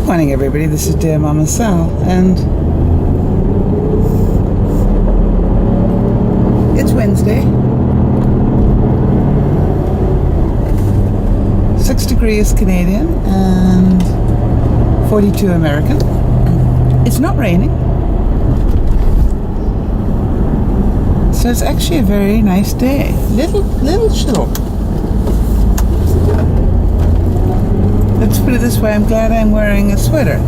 morning, everybody. This is DearMamaSal, and it's Wednesday. 6 degrees Canadian and 42 American. It's not raining, so it's actually a very nice day. Little chill. Let's put it this way, I'm glad I'm wearing a sweater.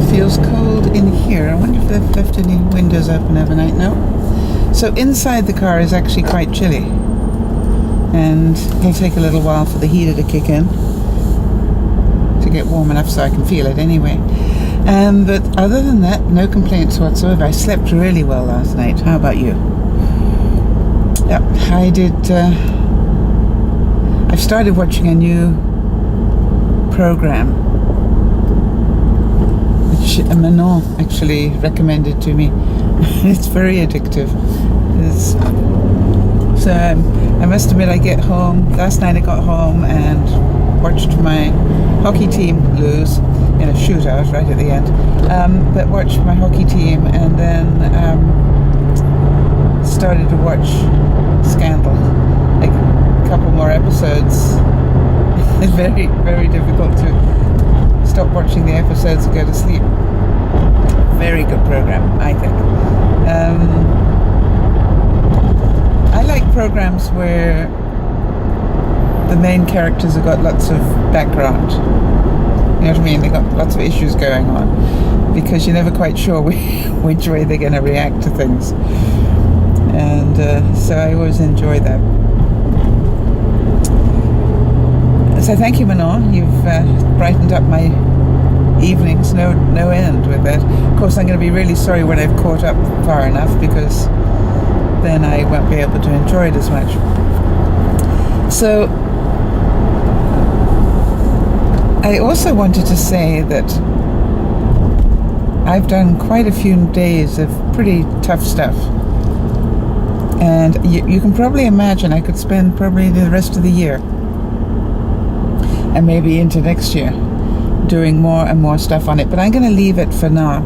It feels cold in here. I wonder if they've left any windows open overnight. No. So inside the car is actually quite chilly. And it'll take a little while for the heater to kick in to get warm enough so I can feel it anyway. But other than that, no complaints whatsoever. I slept really well last night. How about you? Yep, I did. I've started watching a new program which Manon actually recommended to me. It's very addictive. So I must admit, last night I got home and watched my hockey team lose in a shootout right at the end, but watched my hockey team and then started to watch Scandal, like a couple more episodes. It's very, very difficult to stop watching the episodes and go to sleep. Very good program, I think. I like programs where the main characters have got lots of background. You know what I mean? They've got lots of issues going on, because you're never quite sure which way they're going to react to things. And so I always enjoy that. So thank you, Manon. You've brightened up my evenings no end with that. Of course, I'm going to be really sorry when I've caught up far enough, because then I won't be able to enjoy it as much. So I also wanted to say that I've done quite a few days of pretty tough stuff. And you can probably imagine I could spend probably the rest of the year and maybe into next year doing more and more stuff on it. But I'm going to leave it for now,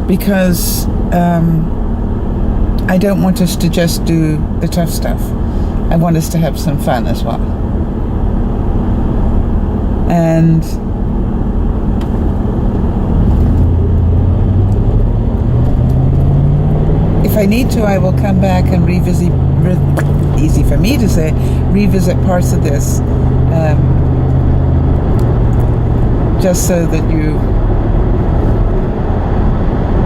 because I don't want us to just do the tough stuff. I want us to have some fun as well. And if I need to, I will come back and revisit, easy for me to say, revisit parts of this, just so that you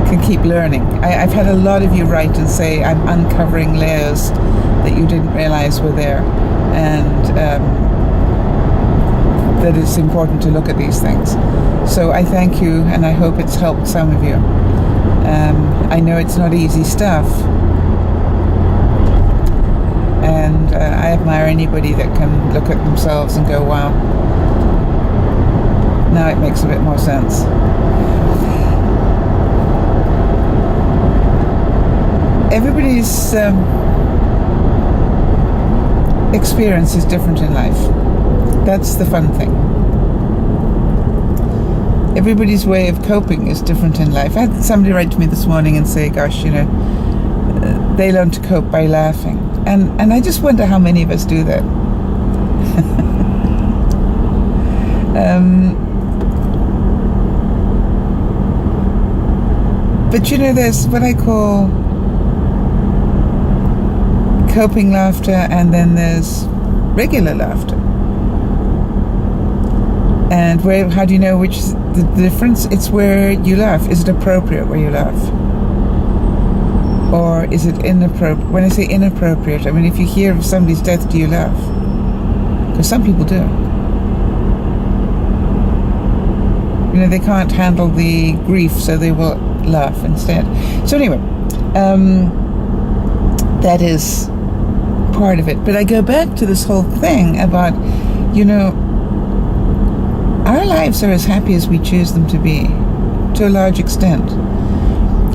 can keep learning. I've had a lot of you write and say I'm uncovering layers that you didn't realize were there, and that it's important to look at these things. So I thank you, and I hope it's helped some of you. I know it's not easy stuff, and I admire anybody that can look at themselves and go, wow, now it makes a bit more sense. Everybody's experience is different in life. That's the fun thing. Everybody's way of coping is different in life. I had somebody write to me this morning and say, gosh, they learn to cope by laughing. And I just wonder how many of us do that. But there's what I call coping laughter, and then there's regular laughter. And how do you know which is the difference? It's where you laugh. Is it appropriate where you laugh? Or is it inappropriate? When I say inappropriate, I mean if you hear of somebody's death, do you laugh? Because some people do. They can't handle the grief, so they will laugh instead. So anyway, that is part of it. But I go back to this whole thing about, our lives are as happy as we choose them to be, to a large extent.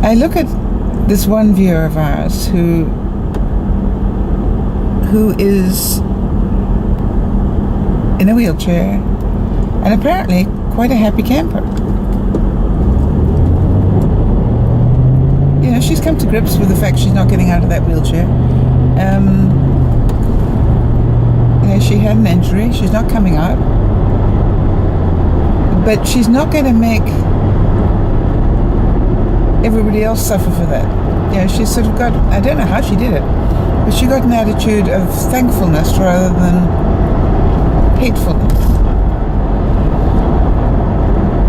I look at this one viewer of ours who is in a wheelchair and apparently quite a happy camper. You know, she's come to grips with the fact she's not getting out of that wheelchair. You know, she had an injury. She's not coming out. But she's not going to make everybody else suffer for that. You know, she's sort of got, I don't know how she did it, but she got an attitude of thankfulness rather than hatefulness.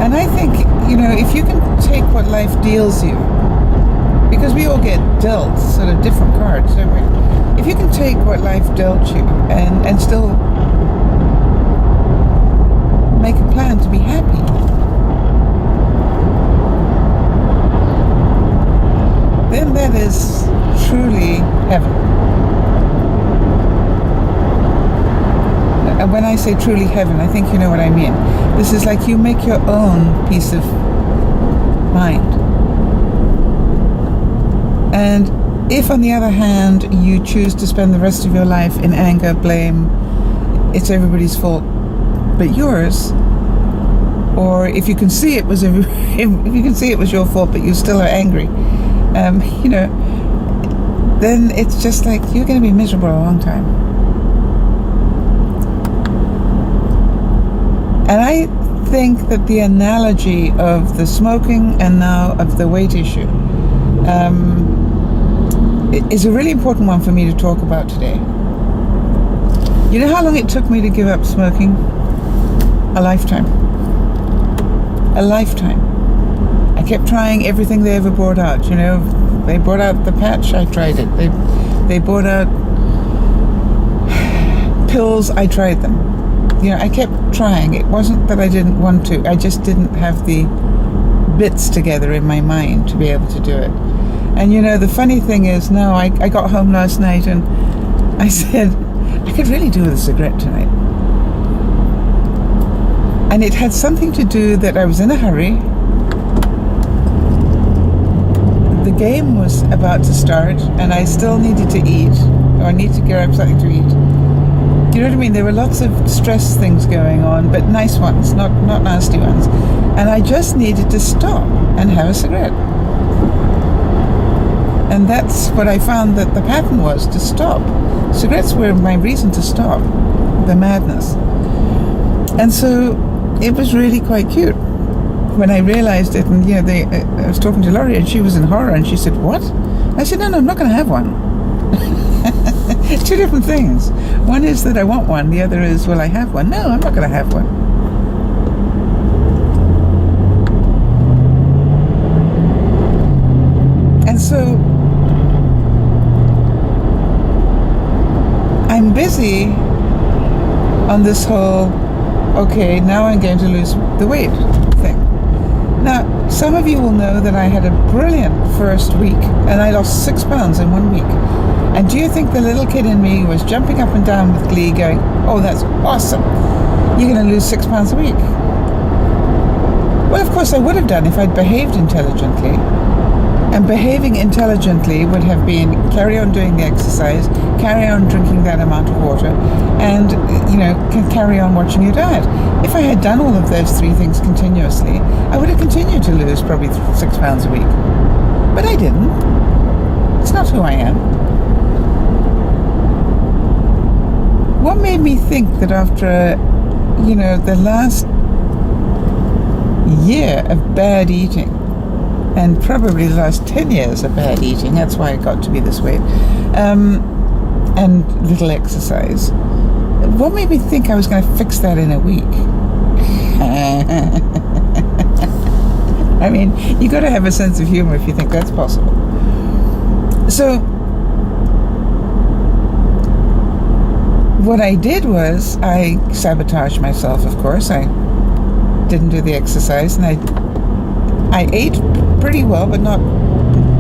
And I think, you know, if you can take what life deals you, because we all get dealt sort of different cards, don't we? If you can take what life dealt you and still make a plan to be happy, then that is truly heaven. And when I say truly heaven, I think you know what I mean. This is like you make your own peace of mind. And if, on the other hand, you choose to spend the rest of your life in anger, blame, it's everybody's fault but yours, or if you can see it was if you can see it was your fault but you still are angry, you know, then it's just like you're going to be miserable a long time. And I think that the analogy of the smoking and now of the weight issue is a really important one for me to talk about today. You know how long it took me to give up smoking? A lifetime. A lifetime. I kept trying everything they ever brought out. You know, they brought out the patch, I tried it. They brought out pills, I tried them. You know, I kept trying. It wasn't that I didn't want to. I just didn't have the bits together in my mind to be able to do it. And you know, the funny thing is now I got home last night and I said, I could really do with a cigarette tonight. And it had something to do that I was in a hurry. The game was about to start and I still needed to eat, or I need to grab something to eat. You know what I mean? There were lots of stress things going on, but nice ones, not nasty ones. And I just needed to stop and have a cigarette. And that's what I found that the pattern was, to stop. Cigarettes were my reason to stop the madness. And so it was really quite cute when I realized it. And you know, I was talking to Laurie and she was in horror and she said, "What?" I said, no, I'm not going to have one. Two different things. One is that I want one. The other is, will I have one? No, I'm not going to have one. And so I'm busy on this whole, okay, now I'm going to lose the weight thing. Now, some of you will know that I had a brilliant first week and I lost 6 pounds in 1 week. And do you think the little kid in me was jumping up and down with glee going, oh, that's awesome. You're going to lose 6 pounds a week. Well, of course I would have done if I'd behaved intelligently. And behaving intelligently would have been carry on doing the exercise, carry on drinking that amount of water, and, you know, carry on watching your diet. If I had done all of those three things continuously, I would have continued to lose probably 6 pounds a week. But I didn't. It's not who I am. What made me think that after, you know, the last year of bad eating, and probably the last 10 years of bad eating, that's why I got to be this weight, and little exercise, what made me think I was going to fix that in a week? I mean, you got to have a sense of humor if you think that's possible. So what I did was I sabotaged myself, of course. I didn't do the exercise, and I ate pretty well, but not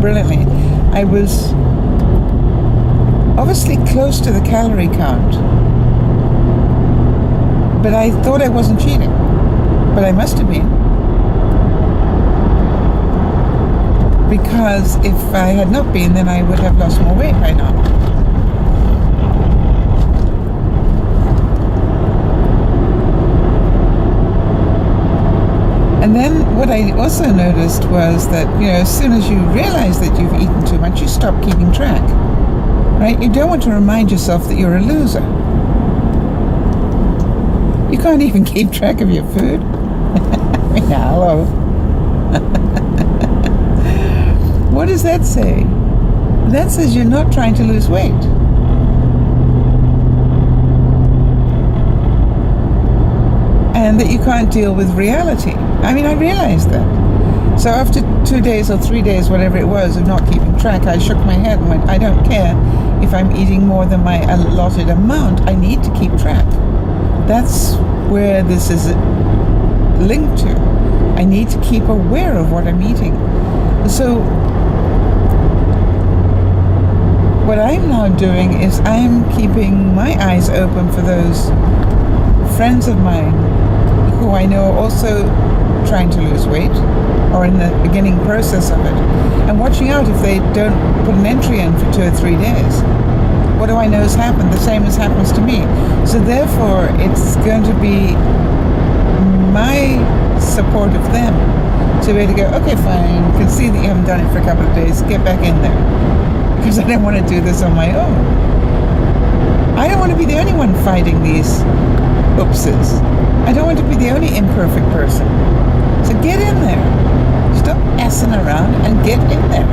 brilliantly. I was obviously close to the calorie count, but I thought I wasn't cheating, but I must have been, because if I had not been, then I would have lost more weight by now. what I also noticed was that, as soon as you realize that you've eaten too much, you stop keeping track, right? You don't want to remind yourself that you're a loser. You can't even keep track of your food. Yeah, hello. What does that say? That says you're not trying to lose weight. And that you can't deal with reality. I mean, I realized that. So after 2 days or 3 days, whatever it was, of not keeping track, I shook my head and went, I don't care if I'm eating more than my allotted amount. I need to keep track. That's where this is linked to. I need to keep aware of what I'm eating. So what I'm now doing is I'm keeping my eyes open for those friends of mine who I know are also trying to lose weight or in the beginning process of it, and watching out if they don't put an entry in for 2 or 3 days. What do I know has happened? The same as happens to me. So therefore, it's going to be my support of them to be able to go, okay, fine, can see that you haven't done it for a couple of days, get back in there. Because I don't want to do this on my own. I don't want to be the only one fighting these oopses. I don't want to be the only imperfect person. So get in there. Stop essing around and get in there.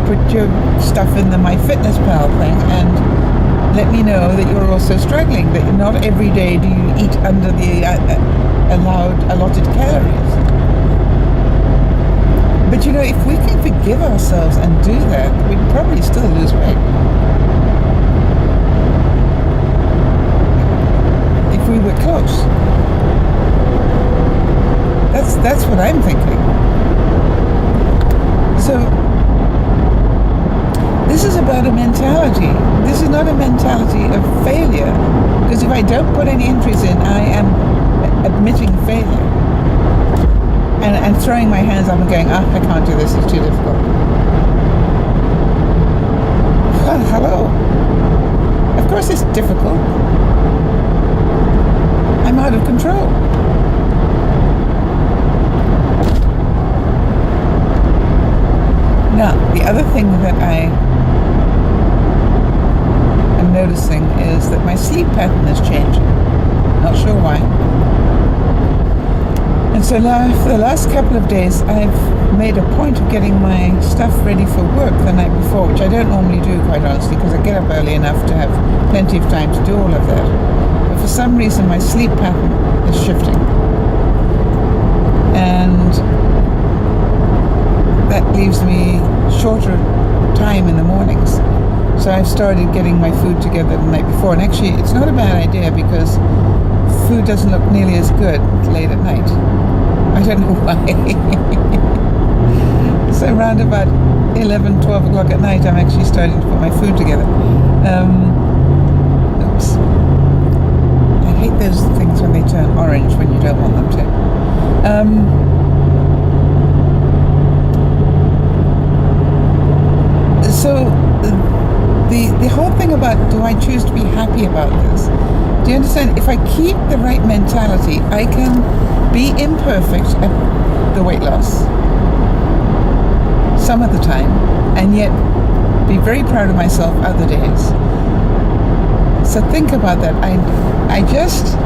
Put your stuff in the MyFitnessPal thing and let me know that you're also struggling, that not every day do you eat under the allotted calories. But if we can forgive ourselves and do that, we'd probably still lose weight. If we were close. That's what I'm thinking. So this is about a mentality. This is not a mentality of failure. Because if I don't put any entries in, I am admitting failure. And throwing my hands up and going, I can't do this, it's too difficult. Well, hello. Of course it's difficult. I'm out of control. Now, the other thing that I am noticing is that my sleep pattern is changing. Not sure why. And so for the last couple of days, I've made a point of getting my stuff ready for work the night before, which I don't normally do, quite honestly, because I get up early enough to have plenty of time to do all of that. But for some reason, my sleep pattern is shifting. And that leaves me shorter time in the mornings. So I've started getting my food together the night before. And actually, it's not a bad idea because food doesn't look nearly as good late at night. I don't know why. So around about 11, 12 o'clock at night, I'm actually starting to put my food together. Oops. I hate those things when they turn orange when you don't want them to. So the whole thing about, do I choose to be happy about this? Do you understand? If I keep the right mentality, I can be imperfect at the weight loss some of the time, and yet be very proud of myself other days. So think about that. I just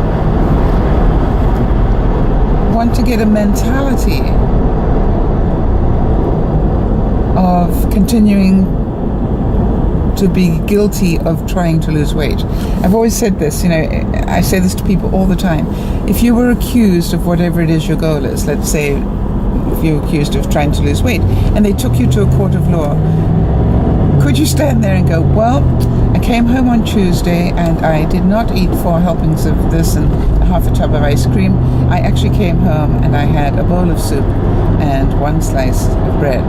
want to get a mentality of continuing to be guilty of trying to lose weight. I've always said this, I say this to people all the time. If you were accused of whatever it is your goal is, let's say if you're accused of trying to lose weight, and they took you to a court of law, could you stand there and go, well, I came home on Tuesday and I did not eat 4 helpings of this and half a tub of ice cream. I actually came home and I had a bowl of soup and 1 slice of bread.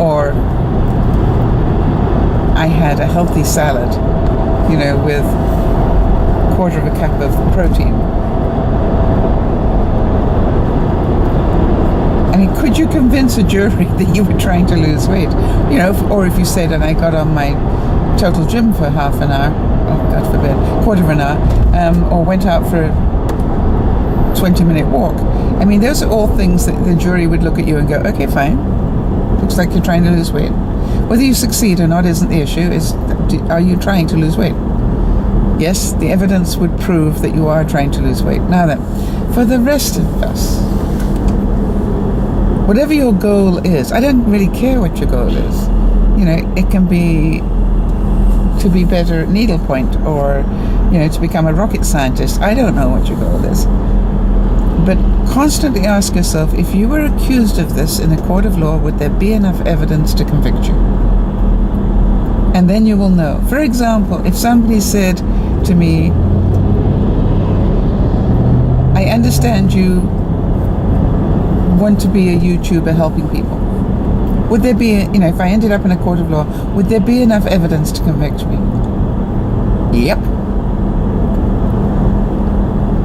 Or I had a healthy salad, with a quarter of a cup of protein. I mean, could you convince a jury that you were trying to lose weight? Or if you said, and I got on my total gym for half an hour, oh, God forbid, quarter of an hour, or went out for a 20-minute walk. I mean, those are all things that the jury would look at you and go, okay, fine. Looks like you're trying to lose weight. Whether you succeed or not isn't the issue. Are you trying to lose weight? Yes, the evidence would prove that you are trying to lose weight. Now then, for the rest of us, whatever your goal is, I don't really care what your goal is. You know, it can be to be better at needlepoint, or, you know, to become a rocket scientist. I don't know what your goal is. But constantly ask yourself, if you were accused of this in a court of law, would there be enough evidence to convict you? And then you will know. For example, if somebody said to me, I understand you want to be a YouTuber helping people. Would there be, you know, if I ended up in a court of law, would there be enough evidence to convict me? Yep.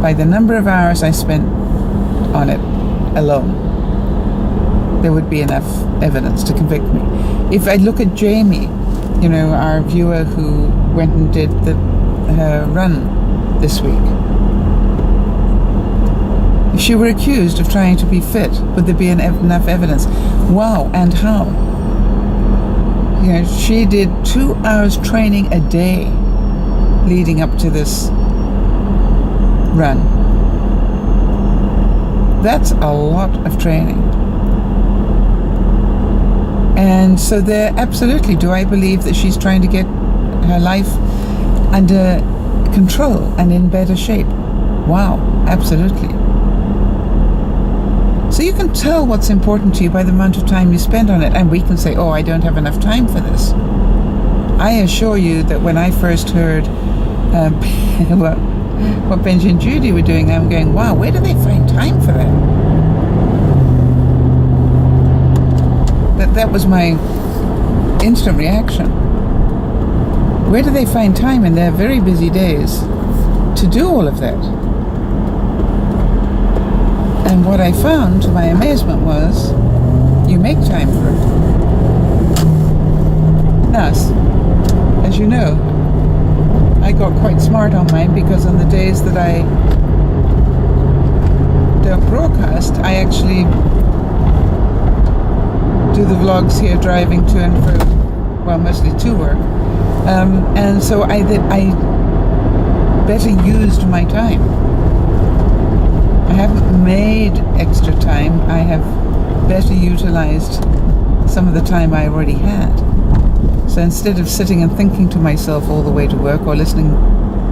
By the number of hours I spent on it alone, there would be enough evidence to convict me. If I look at Jamie, you know, our viewer who went and did her run this week, if she were accused of trying to be fit, would there be enough evidence? Wow, and how? You know, she did 2 hours training a day leading up to this run. That's a lot of training. And so there, absolutely, do I believe that she's trying to get her life under control and in better shape? Wow, absolutely. So you can tell what's important to you by the amount of time you spend on it. And we can say, oh, I don't have enough time for this. I assure you that when I first heard what Benji and Judy were doing, I'm going, wow, where do they find time for that? That was my instant reaction. Where do they find time in their very busy days to do all of that? And what I found, to my amazement, was you make time for it. Now, as you know, I got quite smart on mine, because on the days that I don't broadcast, I actually do the vlogs here driving to and fro, well, mostly to work. And so I better used my time. I haven't made extra time. I have better utilized some of the time I already had. So instead of sitting and thinking to myself all the way to work, or listening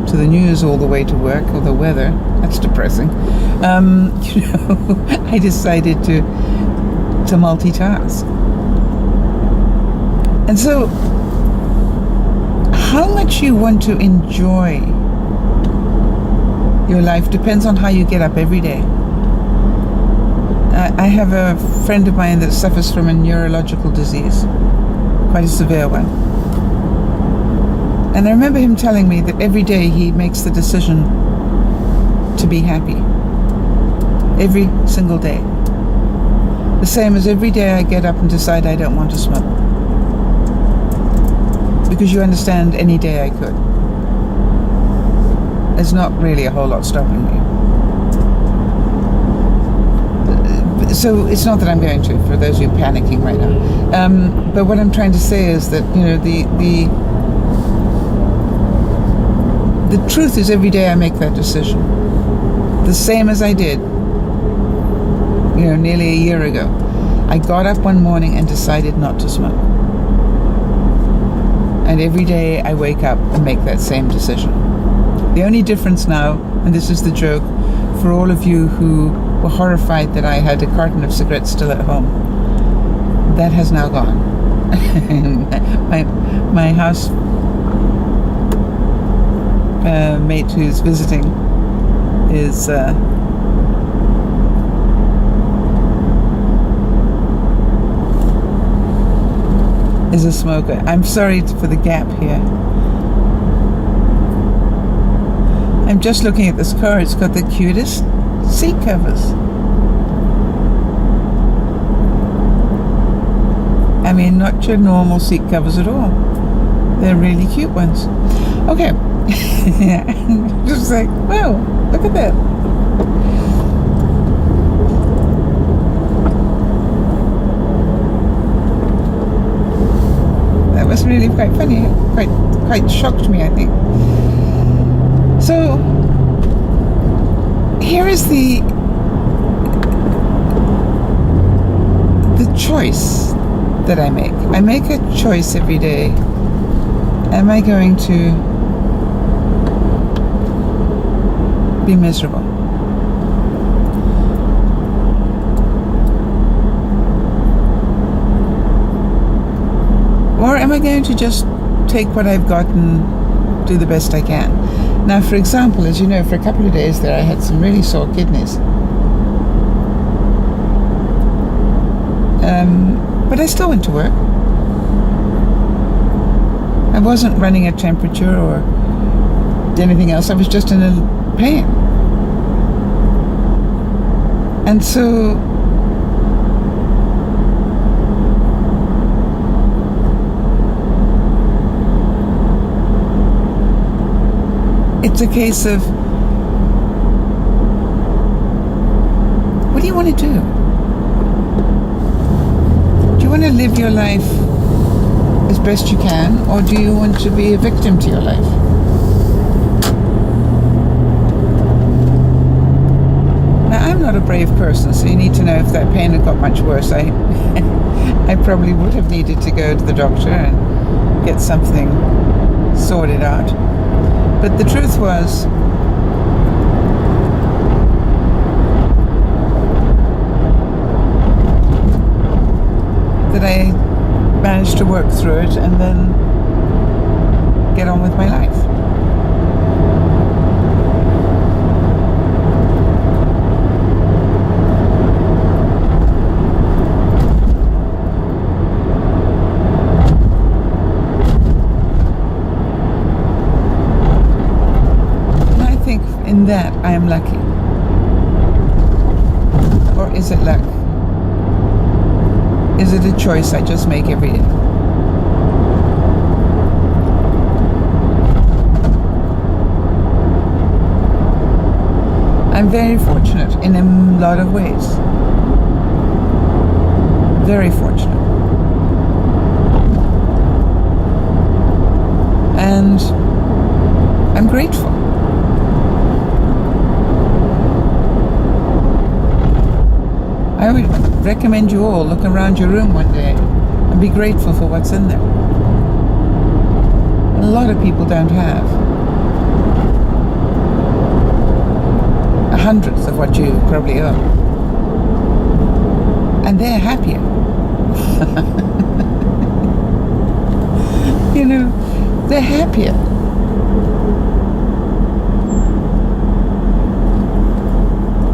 to the news all the way to work, or the weather, that's depressing, you know, I decided to multitask. And so how much you want to enjoy your life depends on how you get up every day. I have a friend of mine that suffers from a neurological disease, quite a severe one. And I remember him telling me that every day he makes the decision to be happy. Every single day. The same as every day I get up and decide I don't want to smoke. Because you understand, any day I could. There's not really a whole lot stopping me. So it's not that I'm going to, for those of you panicking right now. But what I'm trying to say is that, you know, the truth is, every day I make that decision. The same as I did, you know, nearly a year ago. I got up one morning and decided not to smoke. And every day I wake up and make that same decision. The only difference now, and this is the joke, for all of you who were horrified that I had a carton of cigarettes still at home, that has now gone. my house mate who's visiting is a smoker. I'm sorry for the gap here. I'm just looking at this car. It's got the cutest seat covers. I mean, not your normal seat covers at all. They're really cute ones. Okay. Just like, wow, look at that. really quite funny, quite shocked me, I think. So here is the choice that I make. I make a choice every day. Am I going to be miserable? Or am I going to just take what I've got and do the best I can? Now, for example, as you know, for a couple of days there I had some really sore kidneys. But I still went to work. I wasn't running a temperature or anything else. I was just in a pain. And so it's a case of, what do you want to do? Do you want to live your life as best you can, or do you want to be a victim to your life? Now, I'm not a brave person, so you need to know if that pain had got much worse. I probably would have needed to go to the doctor and get something sorted out. But the truth was, that I managed to work through it and then get on with my life. And I think in that I am lucky. Or is it luck? Is it a choice I just make every day? I'm very fortunate in a lot of ways. Very fortunate. And I'm grateful. I would recommend you all look around your room one day and be grateful for what's in there. A lot of people don't have a hundredth of what you probably own. And they're happier. You know, they're happier.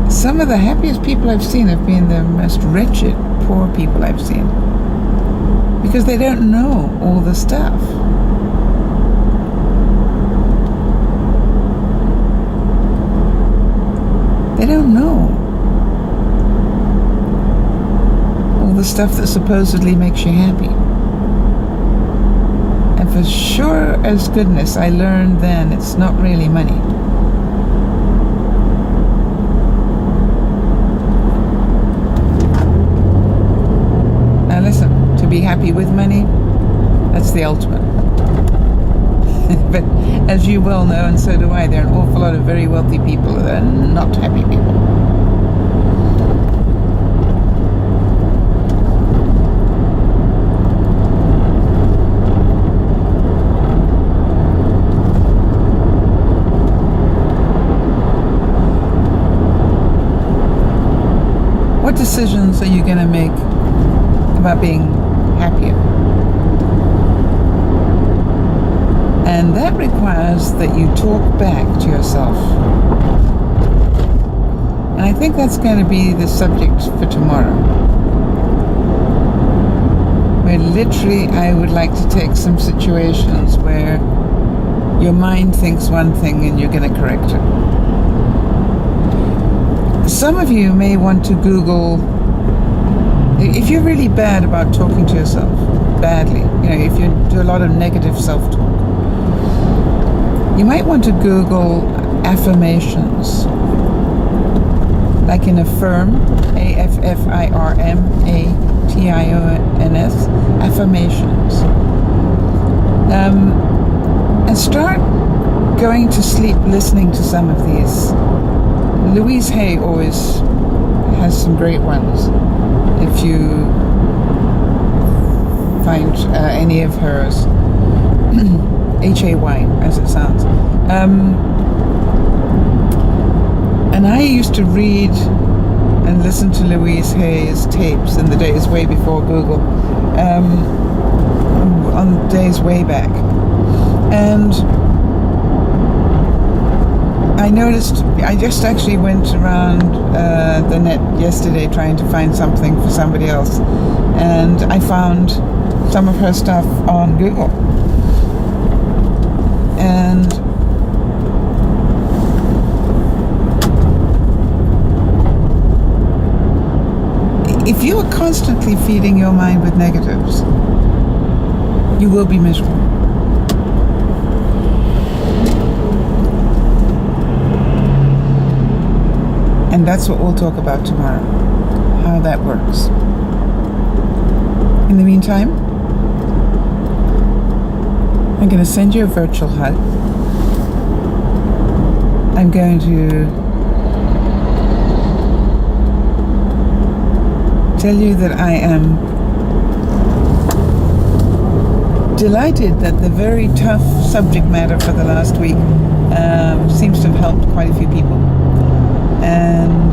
Some of the happiest people I've seen have been the most wretched, poor people I've seen. Because they don't know all the stuff. They don't know all the stuff that supposedly makes you happy. And for sure as goodness, I learned then it's not really money. To be happy with money, that's the ultimate. But as you well know, and so do I, there are an awful lot of very wealthy people that are not happy people. What decisions are you going to make about being happier? And that requires that you talk back to yourself. And I think that's going to be the subject for tomorrow. Where literally I would like to take some situations where your mind thinks one thing and you're going to correct it. Some of you may want to Google, if you're really bad about talking to yourself, badly, you know, if you do a lot of negative self-talk, you might want to Google affirmations, like in affirm, affirmations, affirmations. And start going to sleep listening to some of these. Louise Hay always has some great ones. If you find any of hers, Hay, as it sounds. And I used to read and listen to Louise Hay's tapes in the days way before Google, on days way back. And I noticed, I just actually went around the net yesterday trying to find something for somebody else, and I found some of her stuff on Google. And if you are constantly feeding your mind with negatives, you will be miserable. And that's what we'll talk about tomorrow, how that works. In the meantime, I'm going to send you a virtual hug. I'm going to tell you that I am delighted that the very tough subject matter for the last week seems to have helped quite a few people. And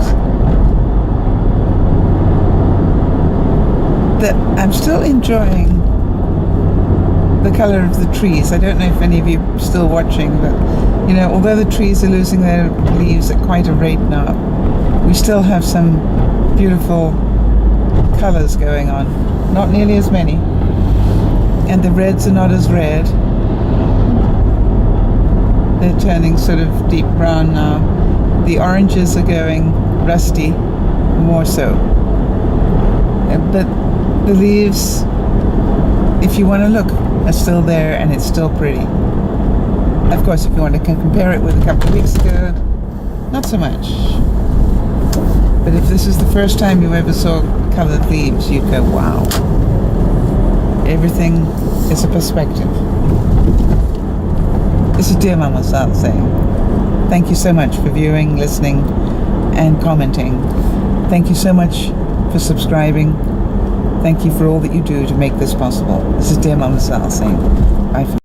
that I'm still enjoying the color of the trees. I don't know if any of you are still watching, but you know, although the trees are losing their leaves at quite a rate now, we still have some beautiful colors going on. Not nearly as many, and the reds are not as red. They're turning sort of deep brown now. The oranges are going rusty, more so. But the leaves, if you want to look, are still there, and it's still pretty. Of course, if you want to compare it with a couple of weeks ago, not so much. But if this is the first time you ever saw colored leaves, you'd go, wow. Everything is a perspective. This is Dear Mama Sal saying, thank you so much for viewing, listening, and commenting. Thank you so much for subscribing. Thank you for all that you do to make this possible. This is Dear Mama Sal saying bye for now.